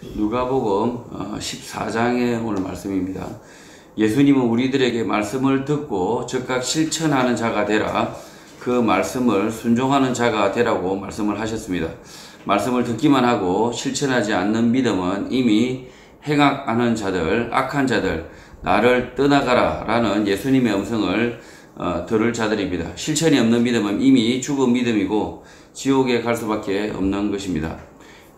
누가복음 14장의 오늘 말씀입니다. 예수님은 우리들에게 말씀을 듣고 즉각 실천하는 자가 되라, 그 말씀을 순종하는 자가 되라고 말씀을 하셨습니다. 말씀을 듣기만 하고 실천하지 않는 믿음은 이미 행악하는 자들, 악한 자들, 나를 떠나가라 라는 예수님의 음성을 들을 자들입니다. 실천이 없는 믿음은 이미 죽은 믿음이고 지옥에 갈 수밖에 없는 것입니다.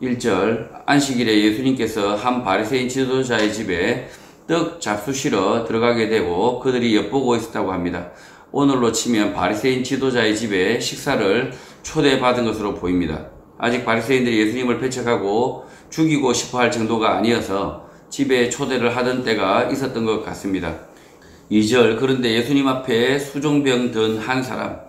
1절, 안식일에 예수님께서 한 바리새인 지도자의 집에 떡 잡수시러 들어가게 되고 그들이 엿보고 있었다고 합니다. 오늘로 치면 바리새인 지도자의 집에 식사를 초대받은 것으로 보입니다. 아직 바리새인들이 예수님을 배척하고 죽이고 싶어할 정도가 아니어서 집에 초대를 하던 때가 있었던 것 같습니다. 2절, 그런데 예수님 앞에 수종병 든 한 사람,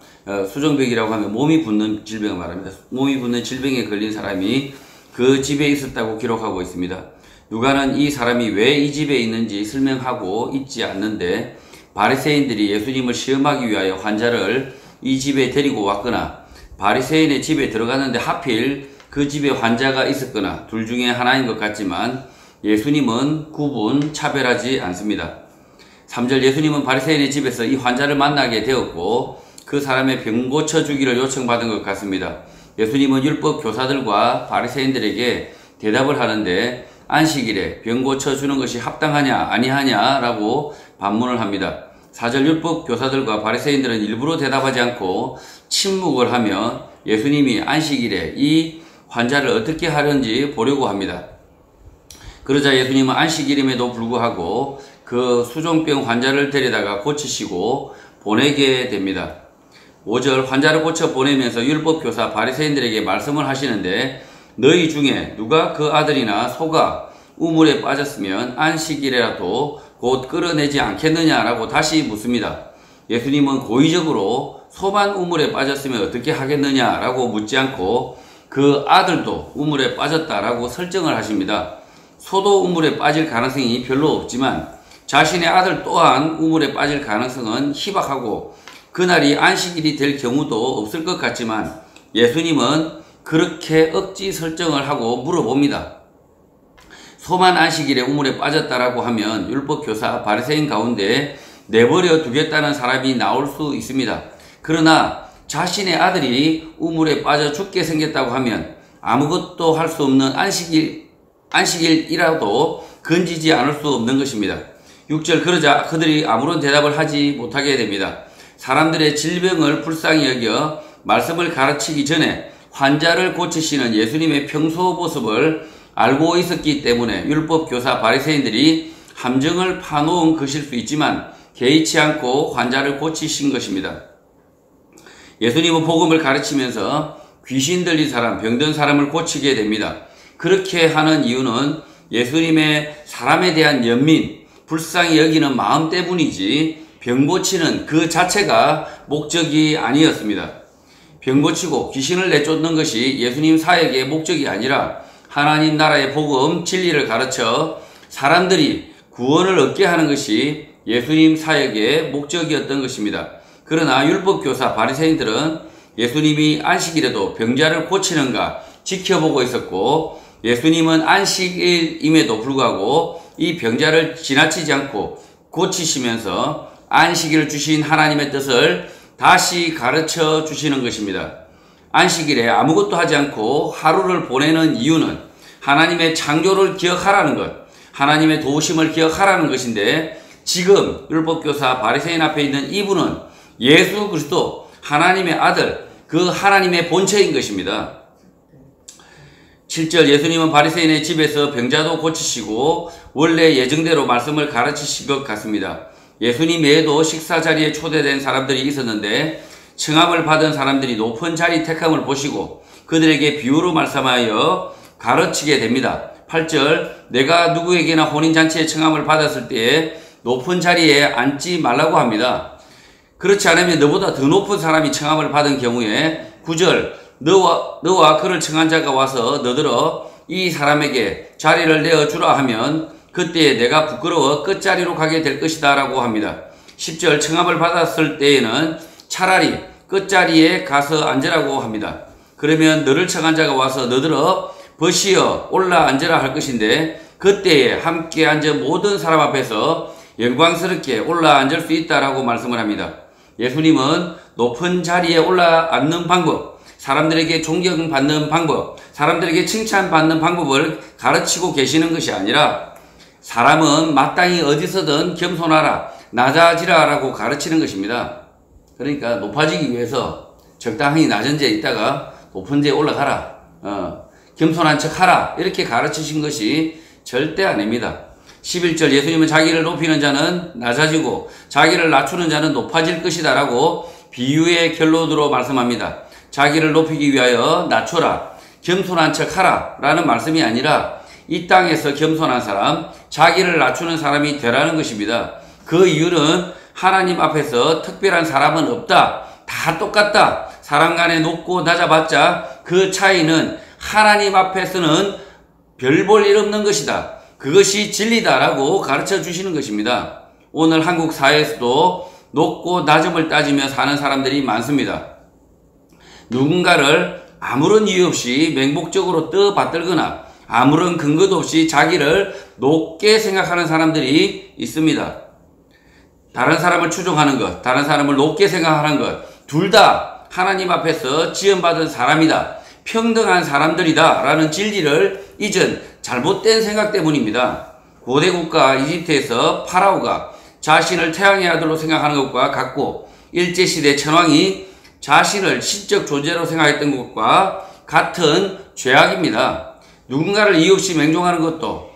수종병이라고 하면 몸이 붓는 질병을 말합니다. 몸이 붓는 질병에 걸린 사람이 그 집에 있었다고 기록하고 있습니다. 누가는 이 사람이 왜 이 집에 있는지 설명하고 있지 않는데 바리새인들이 예수님을 시험하기 위하여 환자를 이 집에 데리고 왔거나 바리새인의 집에 들어갔는데 하필 그 집에 환자가 있었거나 둘 중에 하나인 것 같지만 예수님은 구분, 차별하지 않습니다. 3절, 예수님은 바리새인의 집에서 이 환자를 만나게 되었고 그 사람의 병 고쳐주기를 요청받은 것 같습니다. 예수님은 율법 교사들과 바리새인들에게 대답을 하는데 안식일에 병 고쳐주는 것이 합당하냐 아니하냐 라고 반문을 합니다. 4절, 율법 교사들과 바리새인들은 일부러 대답하지 않고 침묵을 하며 예수님이 안식일에 이 환자를 어떻게 하는지 보려고 합니다. 그러자 예수님은 안식일임에도 불구하고 그 수종병 환자를 데려다가 고치시고 보내게 됩니다. 5절, 환자를 고쳐 보내면서 율법교사 바리새인들에게 말씀을 하시는데 너희 중에 누가 그 아들이나 소가 우물에 빠졌으면 안식일에라도 곧 끌어내지 않겠느냐라고 다시 묻습니다. 예수님은 고의적으로 소만 우물에 빠졌으면 어떻게 하겠느냐라고 묻지 않고 그 아들도 우물에 빠졌다라고 설정을 하십니다. 소도 우물에 빠질 가능성이 별로 없지만 자신의 아들 또한 우물에 빠질 가능성은 희박하고 그날이 안식일이 될 경우도 없을 것 같지만 예수님은 그렇게 억지 설정을 하고 물어봅니다. 소만 안식일에 우물에 빠졌다라고 하면 율법교사 바리새인 가운데 내버려 두겠다는 사람이 나올 수 있습니다. 그러나 자신의 아들이 우물에 빠져 죽게 생겼다고 하면 아무것도 할 수 없는 안식일이라도 건지지 않을 수 없는 것입니다. 6절, 그러자 그들이 아무런 대답을 하지 못하게 됩니다. 사람들의 질병을 불쌍히 여겨 말씀을 가르치기 전에 환자를 고치시는 예수님의 평소 모습을 알고 있었기 때문에 율법교사 바리새인들이 함정을 파놓은 것일 수 있지만 개의치 않고 환자를 고치신 것입니다. 예수님은 복음을 가르치면서 귀신 들린 사람, 병든 사람을 고치게 됩니다. 그렇게 하는 이유는 예수님의 사람에 대한 연민, 불쌍히 여기는 마음 때문이지 병 고치는 그 자체가 목적이 아니었습니다. 병 고치고 귀신을 내쫓는 것이 예수님 사역의 목적이 아니라 하나님 나라의 복음, 진리를 가르쳐 사람들이 구원을 얻게 하는 것이 예수님 사역의 목적이었던 것입니다. 그러나 율법교사 바리새인들은 예수님이 안식일에도 병자를 고치는가 지켜보고 있었고 예수님은 안식일임에도 불구하고 이 병자를 지나치지 않고 고치시면서 안식일을 주신 하나님의 뜻을 다시 가르쳐 주시는 것입니다. 안식일에 아무것도 하지 않고 하루를 보내는 이유는 하나님의 창조를 기억하라는 것, 하나님의 도우심을 기억하라는 것인데 지금 율법교사 바리새인 앞에 있는 이분은 예수 그리스도 하나님의 아들, 그 하나님의 본체인 것입니다. 7절, 예수님은 바리새인의 집에서 병자도 고치시고 원래 예정대로 말씀을 가르치신 것 같습니다. 예수님 외에도 식사 자리에 초대된 사람들이 있었는데 청함을 받은 사람들이 높은 자리 택함을 보시고 그들에게 비유로 말씀하여 가르치게 됩니다. 8절, 내가 누구에게나 혼인잔치에 청함을 받았을 때에 높은 자리에 앉지 말라고 합니다. 그렇지 않으면 너보다 더 높은 사람이 청함을 받은 경우에 9절, 너와 그를 청한 자가 와서 너더러 이 사람에게 자리를 내어주라 하면 그때 내가 부끄러워 끝자리로 가게 될 것이다 라고 합니다. 10절, 청함을 받았을 때에는 차라리 끝자리에 가서 앉으라고 합니다. 그러면 너를 청한 자가 와서 너더러 벗이어 올라 앉으라 할 것인데 그때에 함께 앉은 모든 사람 앞에서 영광스럽게 올라 앉을 수 있다라고 말씀을 합니다. 예수님은 높은 자리에 올라 앉는 방법, 사람들에게 존경받는 방법, 사람들에게 칭찬받는 방법을 가르치고 계시는 것이 아니라 사람은 마땅히 어디서든 겸손하라, 낮아지라 라고 가르치는 것입니다. 그러니까 높아지기 위해서 적당히 낮은 데에 있다가 높은 데에 올라가라, 겸손한 척 하라, 이렇게 가르치신 것이 절대 아닙니다. 11절 예수님은 자기를 높이는 자는 낮아지고 자기를 낮추는 자는 높아질 것이다 라고 비유의 결론으로 말씀합니다. 자기를 높이기 위하여 낮춰라, 겸손한 척 하라 라는 말씀이 아니라 이 땅에서 겸손한 사람, 자기를 낮추는 사람이 되라는 것입니다. 그 이유는 하나님 앞에서 특별한 사람은 없다, 다 똑같다, 사람 간에 높고 낮아봤자 그 차이는 하나님 앞에서는 별 볼 일 없는 것이다, 그것이 진리다라고 가르쳐 주시는 것입니다. 오늘 한국 사회에서도 높고 낮음을 따지며 사는 사람들이 많습니다. 누군가를 아무런 이유 없이 맹목적으로 떠받들거나 아무런 근거도 없이 자기를 높게 생각하는 사람들이 있습니다. 다른 사람을 추종하는 것, 다른 사람을 높게 생각하는 것, 둘 다 하나님 앞에서 지음받은 사람이다, 평등한 사람들이다 라는 진리를 잊은 잘못된 생각 때문입니다. 고대 국가 이집트에서 파라오가 자신을 태양의 아들로 생각하는 것과 같고 일제시대 천황이 자신을 신적 존재로 생각했던 것과 같은 죄악입니다. 누군가를 이유 없이 맹종하는 것도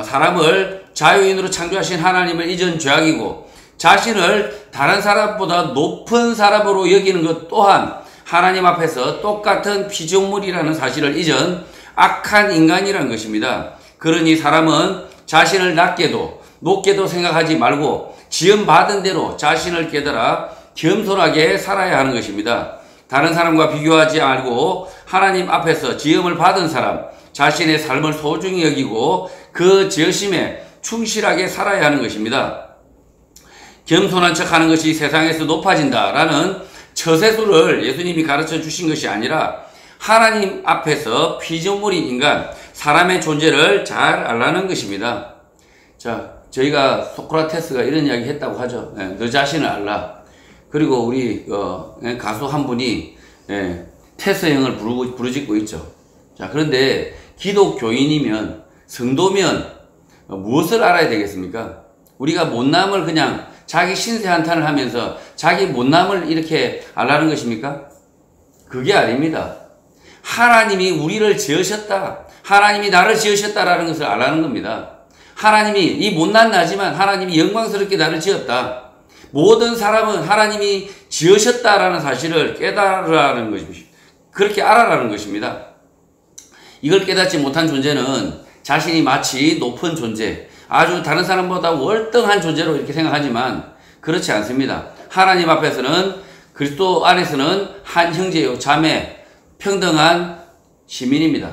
사람을 자유인으로 창조하신 하나님을 잊은 죄악이고 자신을 다른 사람보다 높은 사람으로 여기는 것 또한 하나님 앞에서 똑같은 피조물이라는 사실을 잊은 악한 인간이라는 것입니다. 그러니 사람은 자신을 낮게도 높게도 생각하지 말고 지음받은 대로 자신을 깨달아 겸손하게 살아야 하는 것입니다. 다른 사람과 비교하지 말고 하나님 앞에서 지음을 받은 사람, 자신의 삶을 소중히 여기고 그 지으심에 충실하게 살아야 하는 것입니다. 겸손한 척하는 것이 세상에서 높아진다라는 처세술을 예수님이 가르쳐 주신 것이 아니라 하나님 앞에서 피조물인 인간, 사람의 존재를 잘 알라는 것입니다. 자, 저희가 소크라테스가 이런 이야기 했다고 하죠. 너 자신을 알라. 그리고 우리 가수 한 분이 테스형을 부르짖고 있죠. 자, 그런데 기독교인이면, 성도면 무엇을 알아야 되겠습니까? 우리가 못남을 그냥 자기 신세 한탄을 하면서 자기 못남을 이렇게 알라는 것입니까? 그게 아닙니다. 하나님이 우리를 지으셨다, 하나님이 나를 지으셨다라는 것을 알라는 겁니다. 하나님이, 이 못난 나지만 하나님이 영광스럽게 나를 지었다, 모든 사람은 하나님이 지으셨다라는 사실을 깨달으라는 것입니다. 그렇게 알아라는 것입니다. 이걸 깨닫지 못한 존재는 자신이 마치 높은 존재, 아주 다른 사람보다 월등한 존재로 이렇게 생각하지만 그렇지 않습니다. 하나님 앞에서는, 그리스도 안에서는 한 형제요 자매, 평등한 시민입니다.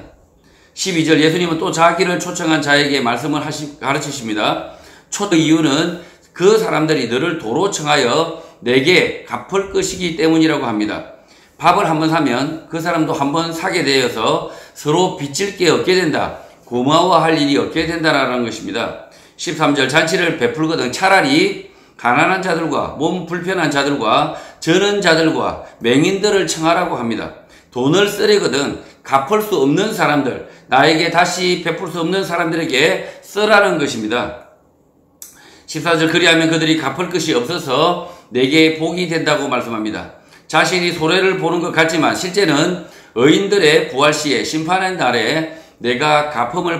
12절 예수님은 또 자기를 초청한 자에게 말씀을 가르치십니다. 초청 이유는 그 사람들이 너를 도로 청하여 내게 갚을 것이기 때문이라고 합니다. 밥을 한번 사면 그 사람도 한번 사게 되어서 서로 빚질 게 없게 된다, 고마워할 일이 없게 된다는 것입니다. 13절 잔치를 베풀거든 차라리 가난한 자들과 몸 불편한 자들과 저는 자들과 맹인들을 청하라고 합니다. 돈을 쓰려거든 갚을 수 없는 사람들, 나에게 다시 베풀 수 없는 사람들에게 쓰라는 것입니다. 14절 그리하면 그들이 갚을 것이 없어서 내게 복이 된다고 말씀합니다. 자신이 손해를 보는 것 같지만 실제는 의인들의 부활시에 심판의 날에 내가 갚음을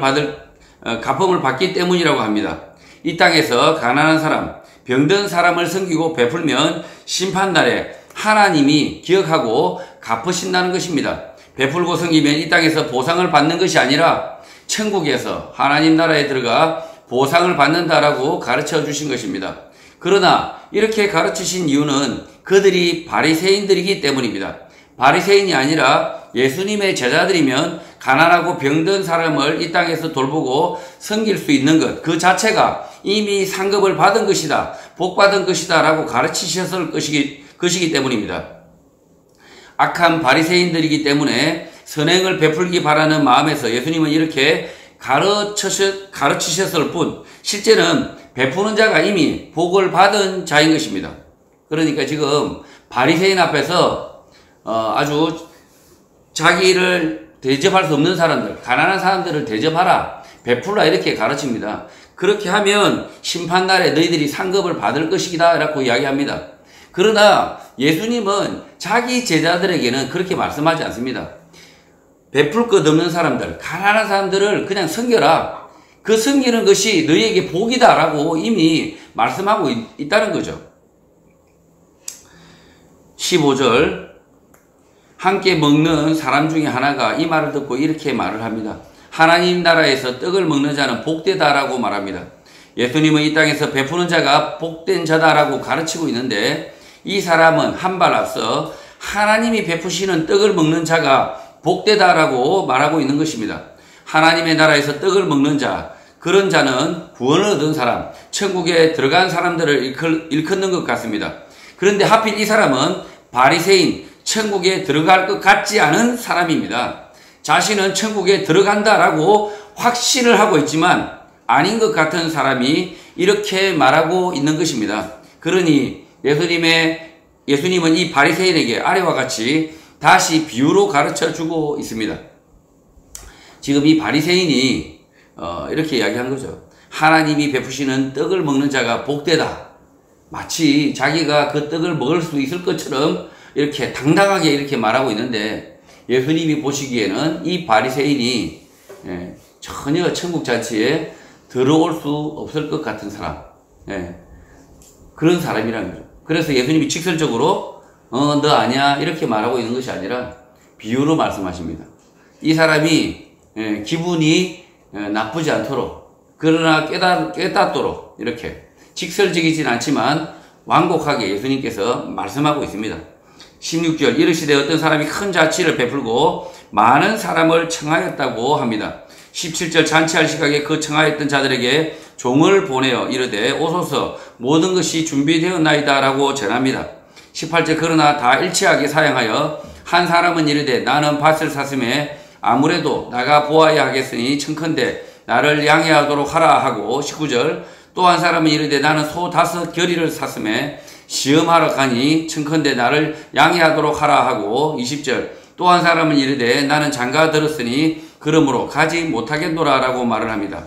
받기 때문이라고 합니다. 이 땅에서 가난한 사람, 병든 사람을 섬기고 베풀면 심판날에 하나님이 기억하고 갚으신다는 것입니다. 베풀고 섬기면 이 땅에서 보상을 받는 것이 아니라 천국에서 하나님 나라에 들어가 보상을 받는다라고 가르쳐 주신 것입니다. 그러나 이렇게 가르치신 이유는 그들이 바리새인들이기 때문입니다. 바리새인이 아니라 예수님의 제자들이면 가난하고 병든 사람을 이 땅에서 돌보고 섬길 수 있는 것, 그 자체가 이미 상급을 받은 것이다, 복받은 것이다 라고 가르치셨을 것이기 때문입니다. 악한 바리새인들이기 때문에 선행을 베풀기 바라는 마음에서 예수님은 이렇게 가르치셨을 뿐 실제는 베푸는 자가 이미 복을 받은 자인 것입니다. 그러니까 지금 바리새인 앞에서 아주 자기를 대접할 수 없는 사람들, 가난한 사람들을 대접하라, 베풀라 이렇게 가르칩니다. 그렇게 하면 심판날에 너희들이 상급을 받을 것이다 라고 이야기합니다. 그러나 예수님은 자기 제자들에게는 그렇게 말씀하지 않습니다. 베풀 것 없는 사람들, 가난한 사람들을 그냥 섬겨라. 그 섬기는 것이 너희에게 복이다 라고 이미 말씀하고 있다는 거죠. 15절 함께 먹는 사람 중에 하나가 이 말을 듣고 이렇게 말을 합니다. 하나님 나라에서 떡을 먹는 자는 복되다라고 말합니다. 예수님은 이 땅에서 베푸는 자가 복된 자다라고 가르치고 있는데 이 사람은 한 발 앞서 하나님이 베푸시는 떡을 먹는 자가 복되다라고 말하고 있는 것입니다. 하나님의 나라에서 떡을 먹는 자, 그런 자는 구원을 얻은 사람, 천국에 들어간 사람들을 일컫는 것 같습니다. 그런데 하필 이 사람은 바리새인, 천국에 들어갈 것 같지 않은 사람입니다. 자신은 천국에 들어간다라고 확신을 하고 있지만 아닌 것 같은 사람이 이렇게 말하고 있는 것입니다. 그러니 예수님은 이 바리새인에게 아래와 같이 다시 비유로 가르쳐주고 있습니다. 지금 이 바리새인이 이렇게 이야기한 거죠. 하나님이 베푸시는 떡을 먹는 자가 복되다. 마치 자기가 그 떡을 먹을 수 있을 것처럼 이렇게 당당하게 이렇게 말하고 있는데 예수님이 보시기에는 이 바리새인이 전혀 천국 잔치에 들어올 수 없을 것 같은 사람, 그런 사람이라는 거죠. 그래서 예수님이 직설적으로 너 아니야 이렇게 말하고 있는 것이 아니라 비유로 말씀하십니다. 이 사람이 기분이 나쁘지 않도록, 그러나 깨닫도록 이렇게 직설적이진 않지만 완곡하게 예수님께서 말씀하고 있습니다. 16절 이르시되 어떤 사람이 큰 자치를 베풀고 많은 사람을 청하였다고 합니다. 17절 잔치할 시각에 그 청하였던 자들에게 종을 보내어 이르되 오소서 모든 것이 준비되었나이다 라고 전합니다. 18절 그러나 다 일치하게 사양하여 한 사람은 이르되 나는 밭을 샀음에 아무래도 나가 보아야 하겠으니 청컨대 나를 양해하도록 하라 하고 19절 또 한 사람은 이르되 나는 소 5겨리를 샀음에 시험하러 가니 청컨대 나를 양해하도록 하라 하고 20절 또 한 사람은 이르되 나는 장가 들었으니 그러므로 가지 못하겠노라 라고 말을 합니다.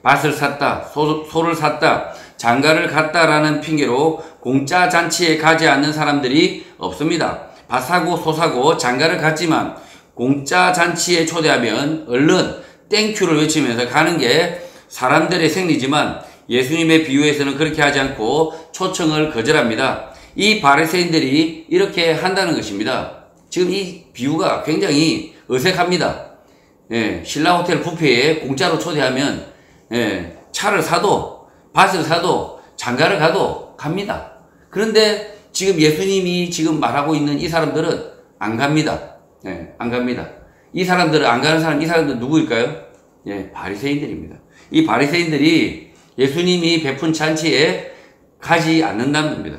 밭을 샀다, 소를 샀다, 장가를 갔다라는 핑계로 공짜 잔치에 가지 않는 사람들이 없습니다. 밭 사고 소 사고 장가를 갔지만 공짜 잔치에 초대하면 얼른 땡큐를 외치면서 가는 게 사람들의 생리지만 예수님의 비유에서는 그렇게 하지 않고 초청을 거절합니다. 이 바리새인들이 이렇게 한다는 것입니다. 지금 이 비유가 굉장히 어색합니다. 신라호텔 뷔페에 공짜로 초대하면 차를 사도 밭을 사도 장가를 가도 갑니다. 그런데 지금 예수님이 지금 말하고 있는 이 사람들은 안 갑니다. 안 갑니다. 이 사람들은 안 가는 사람, 이 사람들은 누구일까요? 바리새인들입니다. 이 바리새인들이 예수님이 베푼 잔치에 가지 않는다는 겁니다.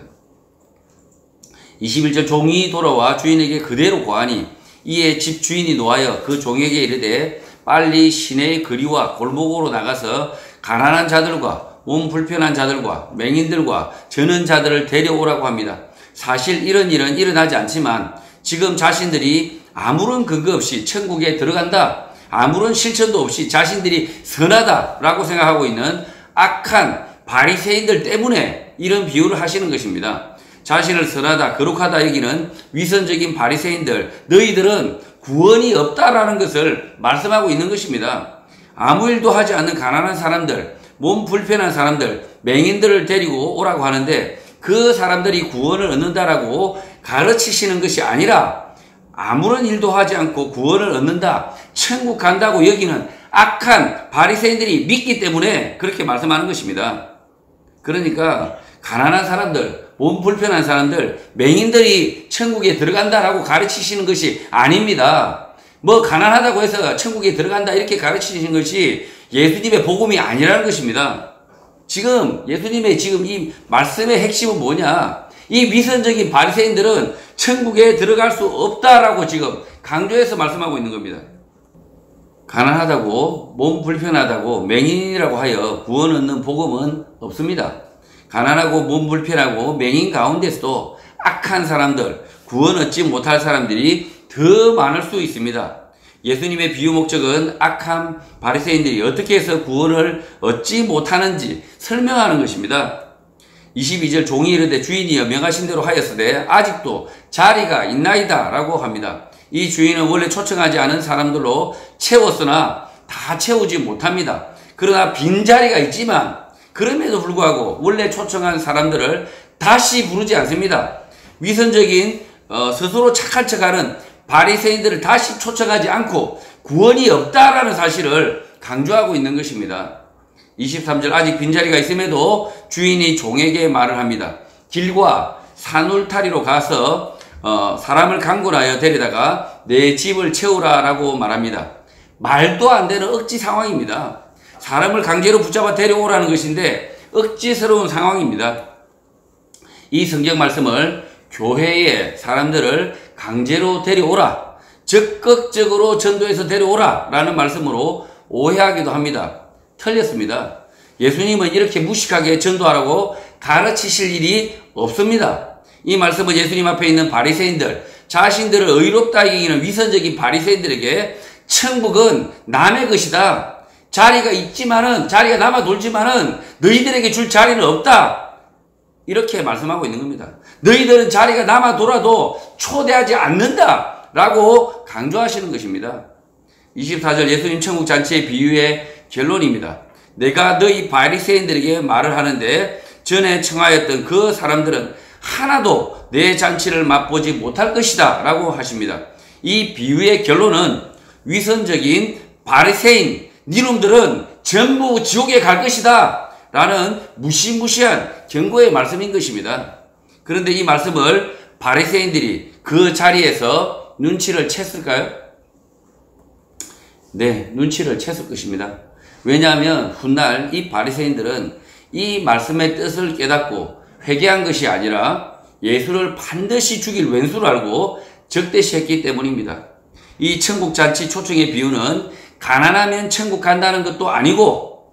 21절 종이 돌아와 주인에게 그대로 고하니 이에 집 주인이 노하여 그 종에게 이르되 빨리 시내의 거리와 골목으로 나가서 가난한 자들과 몸 불편한 자들과 맹인들과 저는 자들을 데려오라고 합니다. 사실 이런 일은 일어나지 않지만 지금 자신들이 아무런 근거 없이 천국에 들어간다, 아무런 실천도 없이 자신들이 선하다라고 생각하고 있는 악한 바리새인들 때문에 이런 비유를 하시는 것입니다. 자신을 선하다, 거룩하다 여기는 위선적인 바리새인들, 너희들은 구원이 없다라는 것을 말씀하고 있는 것입니다. 아무 일도 하지 않는 가난한 사람들, 몸 불편한 사람들, 맹인들을 데리고 오라고 하는데 그 사람들이 구원을 얻는다라고 가르치시는 것이 아니라 아무런 일도 하지 않고 구원을 얻는다, 천국 간다고 여기는 악한 바리새인들이 믿기 때문에 그렇게 말씀하는 것입니다. 그러니까 가난한 사람들, 몸 불편한 사람들, 맹인들이 천국에 들어간다라고 가르치시는 것이 아닙니다. 뭐 가난하다고 해서 천국에 들어간다 이렇게 가르치시는 것이 예수님의 복음이 아니라는 것입니다. 지금 예수님의 지금 이 말씀의 핵심은 뭐냐? 이 위선적인 바리새인들은 천국에 들어갈 수 없다라고 지금 강조해서 말씀하고 있는 겁니다. 가난하다고 몸 불편하다고 맹인이라고 하여 구원 얻는 복음은 없습니다. 가난하고 몸 불편하고 맹인 가운데서도 악한 사람들, 구원 얻지 못할 사람들이 더 많을 수 있습니다. 예수님의 비유 목적은 악한 바리새인들이 어떻게 해서 구원을 얻지 못하는지 설명하는 것입니다. 22절 종이 이르되 주인이여 명하신 대로 하였으되 아직도 자리가 있나이다 라고 합니다. 이 주인은 원래 초청하지 않은 사람들로 채웠으나 다 채우지 못합니다. 그러나 빈자리가 있지만 그럼에도 불구하고 원래 초청한 사람들을 다시 부르지 않습니다. 위선적인 스스로 착한 척하는 바리새인들을 다시 초청하지 않고 구원이 없다라는 사실을 강조하고 있는 것입니다. 23절 아직 빈자리가 있음에도 주인이 종에게 말을 합니다. 길과 산울타리로 가서 사람을 강권하여 데리다가 내 집을 채우라 라고 말합니다. 말도 안 되는 억지 상황입니다. 사람을 강제로 붙잡아 데려오라는 것인데 억지스러운 상황입니다. 이 성경 말씀을 교회에 사람들을 강제로 데려오라, 적극적으로 전도해서 데려오라 라는 말씀으로 오해하기도 합니다. 틀렸습니다. 예수님은 이렇게 무식하게 전도하라고 가르치실 일이 없습니다. 이 말씀은 예수님 앞에 있는 바리새인들, 자신들을 의롭다 여기는 위선적인 바리새인들에게 천국은 남의 것이다. 자리가 있지만은, 자리가 남아 돌지만은 너희들에게 줄 자리는 없다. 이렇게 말씀하고 있는 겁니다. 너희들은 자리가 남아 돌아도 초대하지 않는다 라고 강조하시는 것입니다. 24절 예수님 천국 잔치의 비유의 결론입니다. 내가 너희 바리새인들에게 말을 하는데 전에 청하였던 그 사람들은 하나도 내 잔치를 맛보지 못할 것이다 라고 하십니다. 이 비유의 결론은 위선적인 바리새인 니놈들은 전부 지옥에 갈 것이다 라는 무시무시한 경고의 말씀인 것입니다. 그런데 이 말씀을 바리새인들이 그 자리에서 눈치를 챘을까요? 네, 눈치를 챘을 것입니다. 왜냐하면 훗날 이 바리새인들은 이 말씀의 뜻을 깨닫고 회개한 것이 아니라 예수를 반드시 죽일 왼수를 알고 적대시했기 때문입니다. 이 천국잔치 초청의 비유는 가난하면 천국 간다는 것도 아니고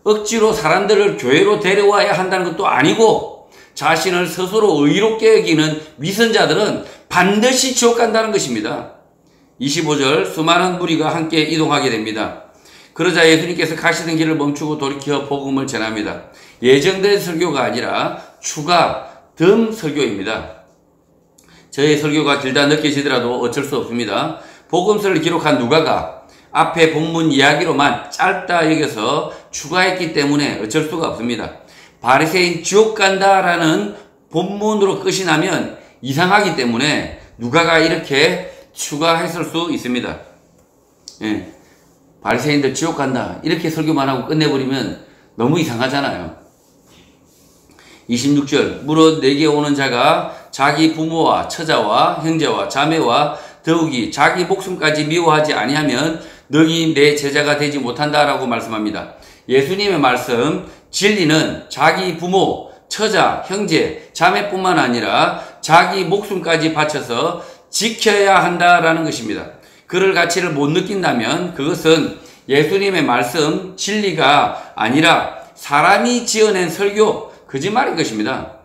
억지로 사람들을 교회로 데려와야 한다는 것도 아니고 자신을 스스로 의롭게 여기는 위선자들은 반드시 지옥 간다는 것입니다. 25절 수많은 무리가 함께 이동하게 됩니다. 그러자 예수님께서 가시던 길을 멈추고 돌이켜 복음을 전합니다. 예정된 설교가 아니라 추가 덤 설교입니다. 저의 설교가 길다 느껴지더라도 어쩔 수 없습니다. 복음서를 기록한 누가가 앞에 본문 이야기로만 짧다 여겨서 추가했기 때문에 어쩔 수가 없습니다. 바리새인 지옥 간다라는 본문으로 끝이 나면 이상하기 때문에 누가가 이렇게 추가했을 수 있습니다. 예. 바리새인들 지옥 간다 이렇게 설교만 하고 끝내버리면 너무 이상하잖아요. 26절 무릇 내게 오는 자가 자기 부모와 처자와 형제와 자매와 더욱이 자기 목숨까지 미워하지 아니하면 너희 내 제자가 되지 못한다라고 말씀합니다. 예수님의 말씀 진리는 자기 부모, 처자, 형제, 자매뿐만 아니라 자기 목숨까지 바쳐서 지켜야 한다라는 것입니다. 그럴 가치를 못 느낀다면 그것은 예수님의 말씀 진리가 아니라 사람이 지어낸 설교 거짓말인 것입니다.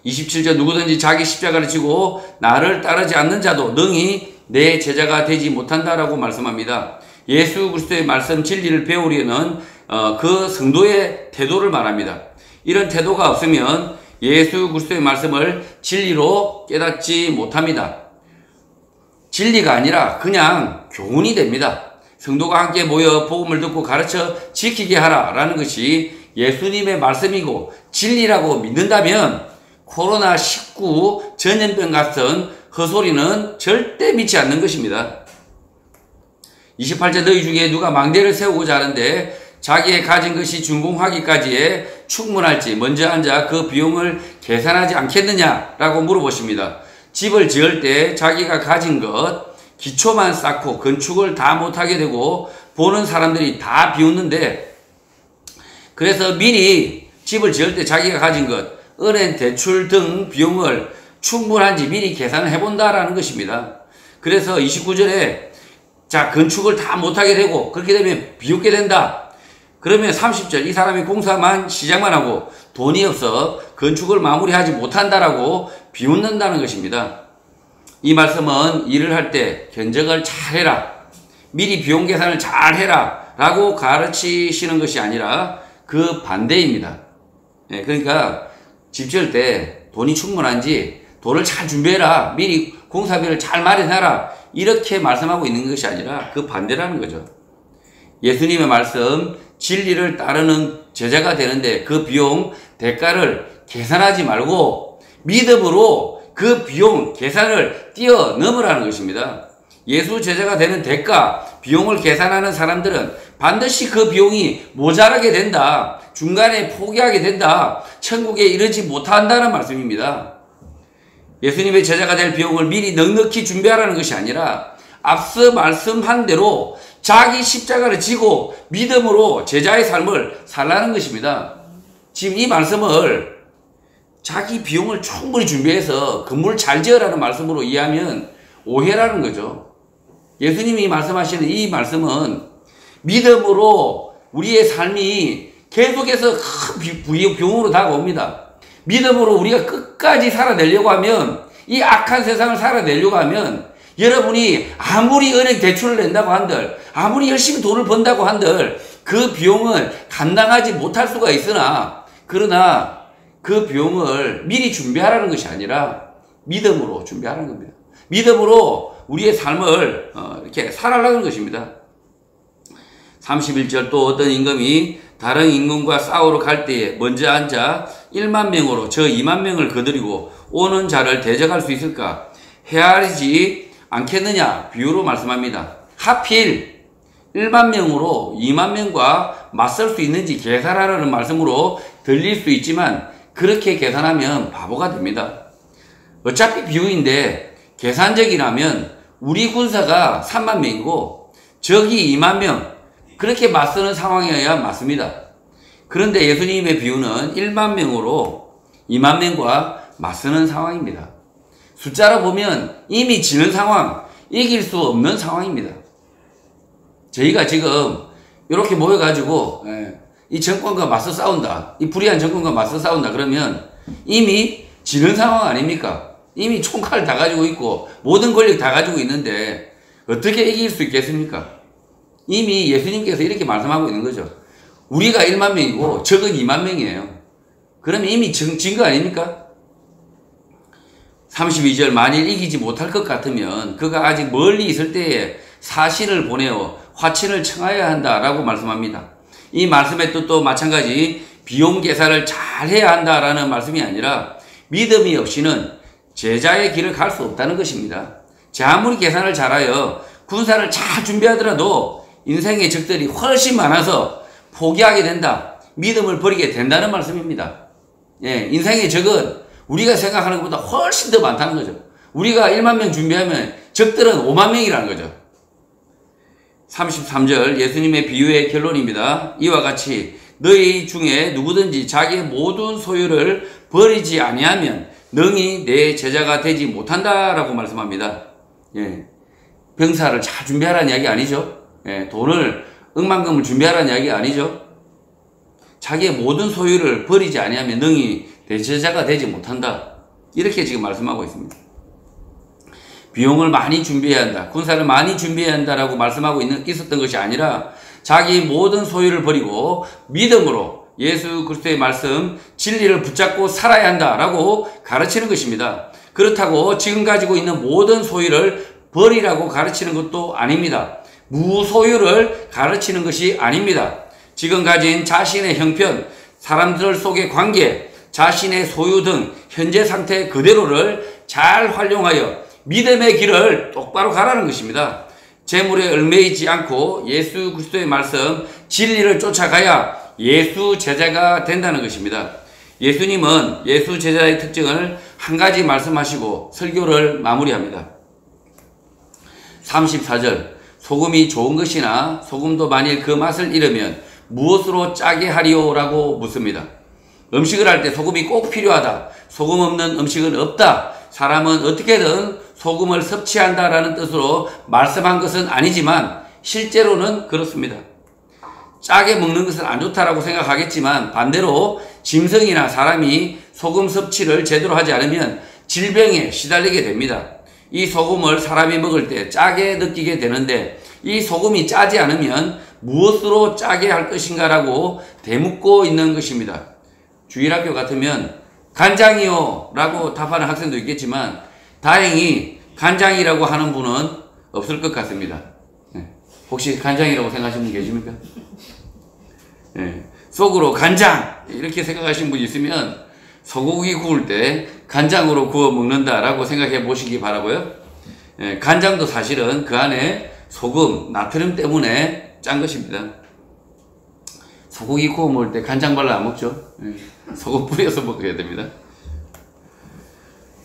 27절 누구든지 자기 십자가를 지고 나를 따르지 않는 자도 능히 내 제자가 되지 못한다라고 말씀합니다. 예수 그리스도의 말씀 진리를 배우려는 그 성도의 태도를 말합니다. 이런 태도가 없으면 예수 그리스도의 말씀을 진리로 깨닫지 못합니다. 진리가 아니라 그냥 교훈이 됩니다. 성도가 함께 모여 복음을 듣고 가르쳐 지키게 하라라는 것이 예수님의 말씀이고 진리라고 믿는다면 코로나19 전염병 같은 헛소리는 절대 믿지 않는 것입니다. 28절 너희 중에 누가 망대를 세우고자 하는데 자기의 가진 것이 준공하기까지에 충분할지 먼저 앉아 그 비용을 계산하지 않겠느냐라고 물어보십니다. 집을 지을 때 자기가 가진 것 기초만 쌓고 건축을 다 못하게 되고 보는 사람들이 다 비웃는데 그래서 미리 집을 지을 때 자기가 가진 것 은행 대출 등 비용을 충분한지 미리 계산을 해본다라는 것입니다. 그래서 29절에 자, 건축을 다 못하게 되고 그렇게 되면 비웃게 된다. 그러면 30절 이 사람이 공사만 시작만 하고 돈이 없어 건축을 마무리하지 못한다라고 비웃는다는 것입니다. 이 말씀은 일을 할 때 견적을 잘 해라, 미리 비용 계산을 잘 해라 라고 가르치시는 것이 아니라 그 반대입니다. 그러니까 집 지을 때 돈이 충분한지 돈을 잘 준비해라, 미리 공사비를 잘 마련해라, 이렇게 말씀하고 있는 것이 아니라 그 반대라는 거죠. 예수님의 말씀, 진리를 따르는 제자가 되는데 그 비용, 대가를 계산하지 말고 믿음으로 그 비용, 계산을 뛰어넘으라는 것입니다. 예수 제자가 되는 대가, 비용을 계산하는 사람들은 반드시 그 비용이 모자라게 된다, 중간에 포기하게 된다, 천국에 이르지 못한다는 말씀입니다. 예수님의 제자가 될 비용을 미리 넉넉히 준비하라는 것이 아니라 앞서 말씀한 대로 자기 십자가를 지고 믿음으로 제자의 삶을 살라는 것입니다. 지금 이 말씀을 자기 비용을 충분히 준비해서 건물을 잘 지으라는 말씀으로 이해하면 오해라는 거죠. 예수님이 말씀하시는 이 말씀은 믿음으로 우리의 삶이 계속해서 큰 비용으로 다가옵니다. 믿음으로 우리가 끝까지 살아내려고 하면, 이 악한 세상을 살아내려고 하면 여러분이 아무리 은행 대출을 낸다고 한들, 아무리 열심히 돈을 번다고 한들 그 비용을 감당하지 못할 수가 있으나, 그러나 그 비용을 미리 준비하라는 것이 아니라 믿음으로 준비하라는 겁니다. 믿음으로 우리의 삶을 이렇게 살아가는 것입니다. 31절 또 어떤 임금이 다른 임금과 싸우러 갈 때에 먼저 앉아 1만 명으로 저 2만 명을 거느리고 오는 자를 대적할 수 있을까? 헤아리지 않겠느냐? 비유로 말씀합니다. 하필 1만 명으로 2만 명과 맞설 수 있는지 계산하라는 말씀으로 들릴 수 있지만 그렇게 계산하면 바보가 됩니다. 어차피 비유인데 계산적이라면 우리 군사가 3만 명이고 적이 2만 명, 그렇게 맞서는 상황이어야 맞습니다. 그런데 예수님의 비유는 1만 명으로 2만 명과 맞서는 상황입니다. 숫자로 보면 이미 지는 상황, 이길 수 없는 상황입니다. 저희가 지금 이렇게 모여가지고 이 정권과 맞서 싸운다, 이 불의한 정권과 맞서 싸운다 그러면 이미 지는 상황 아닙니까? 이미 총칼 다 가지고 있고 모든 권력 다 가지고 있는데 어떻게 이길 수 있겠습니까? 이미 예수님께서 이렇게 말씀하고 있는 거죠. 우리가 1만 명이고 적은 2만 명이에요. 그러면 이미 진 거 아닙니까? 32절 만일 이기지 못할 것 같으면 그가 아직 멀리 있을 때에 사신을 보내어 화친을 청하여야 한다라고 말씀합니다. 이 말씀의 뜻도 마찬가지 비용 계산을 잘 해야 한다라는 말씀이 아니라 믿음이 없이는 제자의 길을 갈 수 없다는 것입니다. 아무리 계산을 잘하여 군사를 잘 준비하더라도 인생의 적들이 훨씬 많아서 포기하게 된다, 믿음을 버리게 된다는 말씀입니다. 인생의 적은 우리가 생각하는 것보다 훨씬 더 많다는 거죠. 우리가 1만 명 준비하면 적들은 5만 명이라는 거죠. 33절 예수님의 비유의 결론입니다. 이와 같이 너희 중에 누구든지 자기의 모든 소유를 버리지 아니하면 능히 내 제자가 되지 못한다라고 말씀합니다. 병사를 잘 준비하라는 이야기 아니죠. 돈을 억만금을 준비하라는 이야기 아니죠. 자기의 모든 소유를 버리지 아니하면 능히 내 제자가 되지 못한다, 이렇게 지금 말씀하고 있습니다. 비용을 많이 준비해야 한다, 군사를 많이 준비해야 한다라고 말씀하고 있었던 것이 아니라 자기 모든 소유를 버리고 믿음으로 예수 그리스도의 말씀, 진리를 붙잡고 살아야 한다라고 가르치는 것입니다. 그렇다고 지금 가지고 있는 모든 소유를 버리라고 가르치는 것도 아닙니다. 무소유를 가르치는 것이 아닙니다. 지금 가진 자신의 형편, 사람들 속의 관계, 자신의 소유 등 현재 상태 그대로를 잘 활용하여 믿음의 길을 똑바로 가라는 것입니다. 재물에 얽매이지 않고 예수 그리스도의 말씀, 진리를 쫓아가야 예수 제자가 된다는 것입니다. 예수님은 예수 제자의 특징을 한 가지 말씀하시고 설교를 마무리합니다. 34절 소금이 좋은 것이나 소금도 만일 그 맛을 잃으면 무엇으로 짜게 하리오? 라고 묻습니다. 음식을 할 때 소금이 꼭 필요하다, 소금 없는 음식은 없다, 사람은 어떻게든 소금을 섭취한다라는 뜻으로 말씀한 것은 아니지만 실제로는 그렇습니다. 짜게 먹는 것은 안 좋다라고 생각하겠지만 반대로 짐승이나 사람이 소금 섭취를 제대로 하지 않으면 질병에 시달리게 됩니다. 이 소금을 사람이 먹을 때 짜게 느끼게 되는데 이 소금이 짜지 않으면 무엇으로 짜게 할 것인가라고 되묻고 있는 것입니다. 주일학교 같으면 간장이요 라고 답하는 학생도 있겠지만 다행히 간장이라고 하는 분은 없을 것 같습니다. 혹시 간장이라고 생각하시는 분 계십니까? 속으로 간장 이렇게 생각하시는 분이 있으면 소고기 구울 때 간장으로 구워 먹는다라고 생각해 보시기 바라고요. 간장도 사실은 그 안에 소금, 나트륨 때문에 짠 것입니다. 소고기 구워 먹을 때 간장 발라 안 먹죠. 소금 뿌려서 먹어야 됩니다.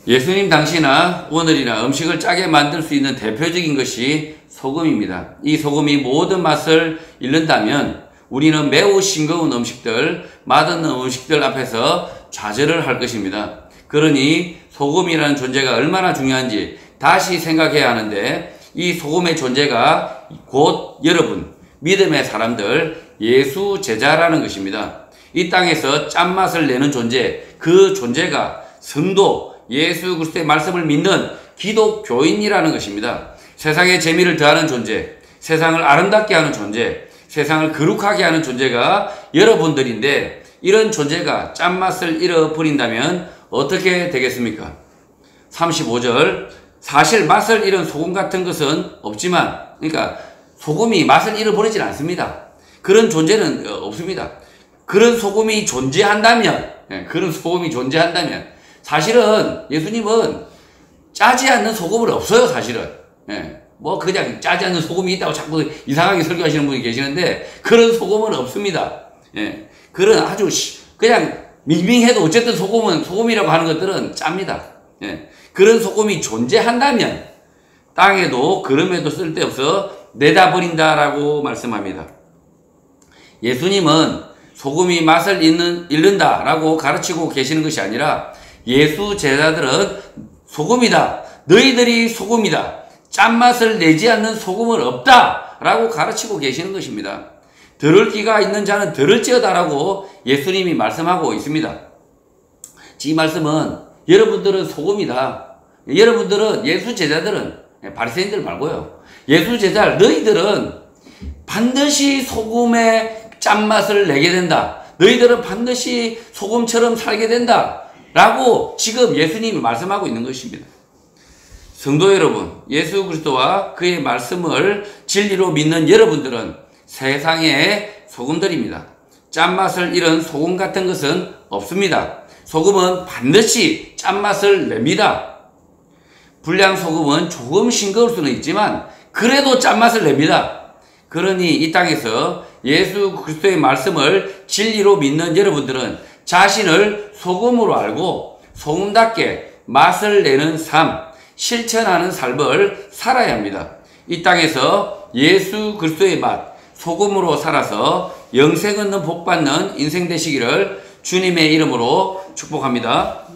예수님 당시나 오늘이나 음식을 짜게 만들 수 있는 대표적인 것이 소금입니다. 이 소금이 모든 맛을 잃는다면 우리는 매우 싱거운 음식들, 맛없는 음식들 앞에서 좌절을 할 것입니다. 그러니 소금이라는 존재가 얼마나 중요한지 다시 생각해야 하는데 이 소금의 존재가 곧 여러분, 믿음의 사람들, 예수 제자라는 것입니다. 이 땅에서 짠맛을 내는 존재, 그 존재가 성도, 예수 그리스도의 말씀을 믿는 기독교인이라는 것입니다. 세상에 재미를 더하는 존재, 세상을 아름답게 하는 존재, 세상을 거룩하게 하는 존재가 여러분들인데 이런 존재가 짠맛을 잃어버린다면 어떻게 되겠습니까? 35절 사실 맛을 잃은 소금 같은 것은 없지만 그러니까 소금이 맛을 잃어버리진 않습니다. 그런 존재는 없습니다. 그런 소금이 존재한다면 사실은 예수님은 짜지 않는 소금은 없어요. 사실은 뭐 그냥 짜지 않는 소금이 있다고 자꾸 이상하게 설교하시는 분이 계시는데 그런 소금은 없습니다. 그런 아주 그냥 밍밍해도 어쨌든 소금이라고 하는 것들은 짭니다. 그런 소금이 존재한다면 땅에도 그럼에도 쓸데없어 내다버린다라고 말씀합니다. 예수님은 소금이 맛을 잃는다라고 가르치고 계시는 것이 아니라 예수 제자들은 소금이다. 너희들이 소금이다. 짠맛을 내지 않는 소금은 없다 라고 가르치고 계시는 것입니다. 들을 귀가 있는 자는 들을지어다라고 예수님이 말씀하고 있습니다. 이 말씀은 여러분들은 소금이다. 여러분들은 예수 제자들은 바리새인들 말고요. 예수 제자 너희들은 반드시 소금의 짠맛을 내게 된다. 너희들은 반드시 소금처럼 살게 된다. 라고 지금 예수님이 말씀하고 있는 것입니다. 성도 여러분, 예수 그리스도와 그의 말씀을 진리로 믿는 여러분들은 세상의 소금들입니다. 짠맛을 잃은 소금 같은 것은 없습니다. 소금은 반드시 짠맛을 냅니다. 불량 소금은 조금 싱거울 수는 있지만 그래도 짠맛을 냅니다. 그러니 이 땅에서 예수 그리스도의 말씀을 진리로 믿는 여러분들은 자신을 소금으로 알고 소금답게 맛을 내는 삶, 실천하는 삶을 살아야 합니다. 이 땅에서 예수 그리스도의 맛, 소금으로 살아서 영생 얻는 복 받는 인생 되시기를 주님의 이름으로 축복합니다.